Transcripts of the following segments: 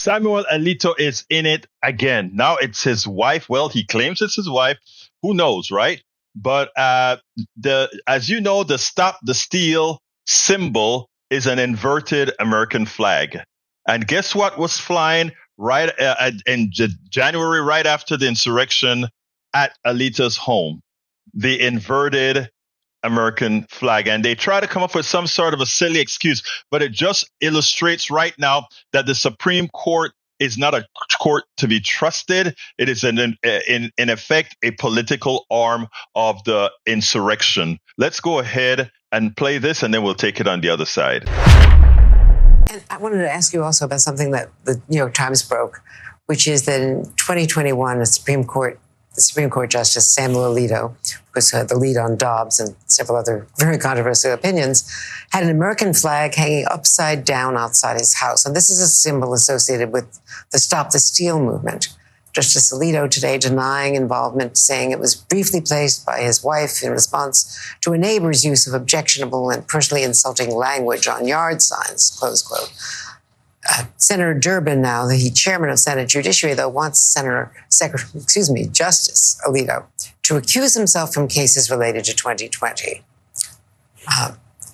Samuel Alito is in it again. Now it's his wife. Well, he claims it's his wife. Who knows, right? But as you know, the Stop the Steal symbol is an inverted American flag. And guess what was flying right in January, right after the insurrection at Alito's home? The inverted American flag. And they try to come up with some sort of a silly excuse, but it just illustrates right now that the Supreme Court is not a court to be trusted. It is in effect a political arm of the insurrection. Let's go ahead and play this, and then we'll take it on the other side. And I wanted to ask you also about something that the New York Times broke, which is that in 2021, the Supreme Court Justice Samuel Alito, who had the lead on Dobbs and several other very controversial opinions, had an American flag hanging upside down outside his house. And this is a symbol associated with the Stop the Steal movement. Justice Alito today denying involvement, saying it was briefly placed by his wife in response to a neighbor's use of objectionable and personally insulting language on yard signs, close quote. Senator Durbin, now the chairman of Senate Judiciary, though, wants Justice Alito to recuse himself from cases related to 2020.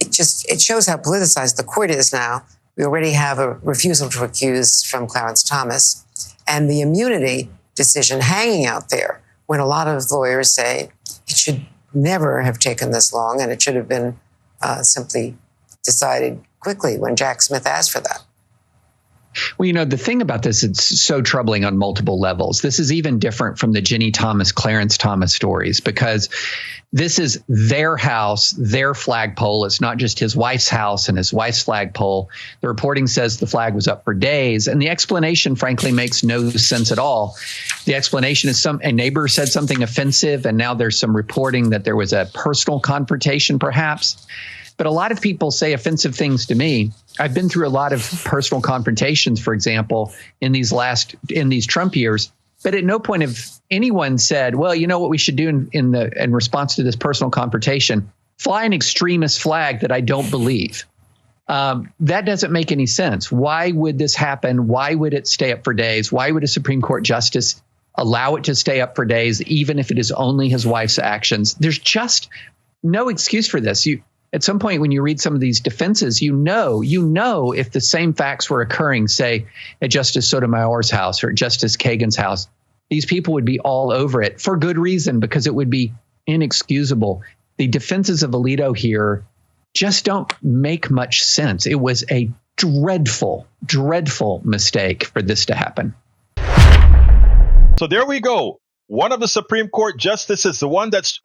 It shows how politicized the court is now. We already have a refusal to recuse from Clarence Thomas, and the immunity decision hanging out there when a lot of lawyers say it should never have taken this long and it should have been simply decided quickly when Jack Smith asked for that. Well, you know, the thing about this, it's so troubling on multiple levels. This is even different from the Ginny Thomas, Clarence Thomas stories, because this is their house, their flagpole. It's not just his wife's house and his wife's flagpole. The reporting says the flag was up for days, and the explanation, frankly, makes no sense at all. The explanation is a neighbor said something offensive, and now there's some reporting that there was a personal confrontation, perhaps. But a lot of people say offensive things to me. I've been through a lot of personal confrontations, for example, in these Trump years. But at no point have anyone said, well, you know what we should do in response to this personal confrontation? Fly an extremist flag that I don't believe. That doesn't make any sense. Why would this happen? Why would it stay up for days? Why would a Supreme Court justice allow it to stay up for days, even if it is only his wife's actions? There's just no excuse for this. At some point, when you read some of these defenses, you know, if the same facts were occurring, say, at Justice Sotomayor's house or at Justice Kagan's house, these people would be all over it for good reason, because it would be inexcusable. The defenses of Alito here just don't make much sense. It was a dreadful, dreadful mistake for this to happen. So there we go. One of the Supreme Court justices, the one that's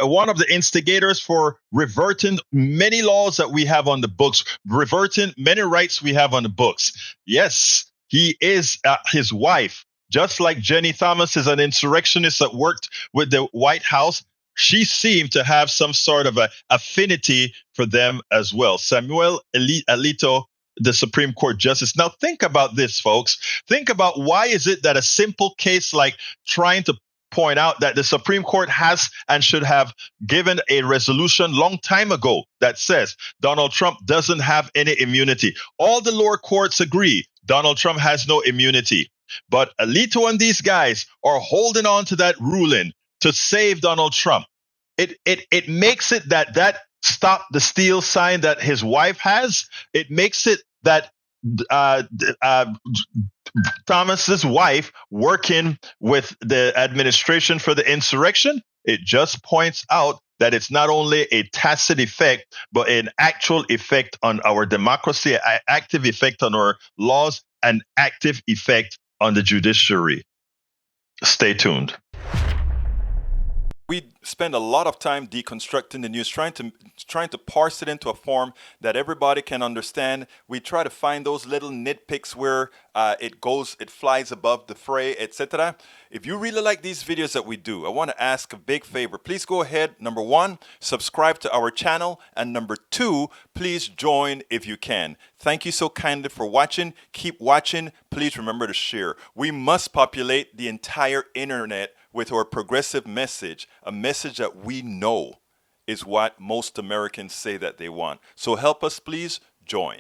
one of the instigators for reverting many laws that we have on the books, reverting many rights we have on the books. Yes, he is his wife. Just like Jenny Thomas is an insurrectionist that worked with the White House, she seemed to have some sort of a affinity for them as well. Samuel Alito, the Supreme Court justice. Now think about this, folks. Think about why is it that a simple case like trying to point out that the Supreme Court has and should have given a resolution long time ago that says Donald Trump doesn't have any immunity. All the lower courts agree Donald Trump has no immunity. But Alito and these guys are holding on to that ruling to save Donald Trump. It makes it that Stop the Steal sign that his wife has, it makes it that Thomas's wife working with the administration for the insurrection, it just points out that it's not only a tacit effect, but an actual effect on our democracy, an active effect on our laws, an active effect on the judiciary. Stay tuned. We spend a lot of time deconstructing the news, trying to parse it into a form that everybody can understand. We try to find those little nitpicks where it flies above the fray, etc. If you really like these videos that we do, I want to ask a big favor. Please go ahead. Number one, subscribe to our channel. And number two, please join if you can. Thank you so kindly for watching. Keep watching. Please remember to share. We must populate the entire internet with our progressive message, a message that we know is what most Americans say that they want. So help us, please join.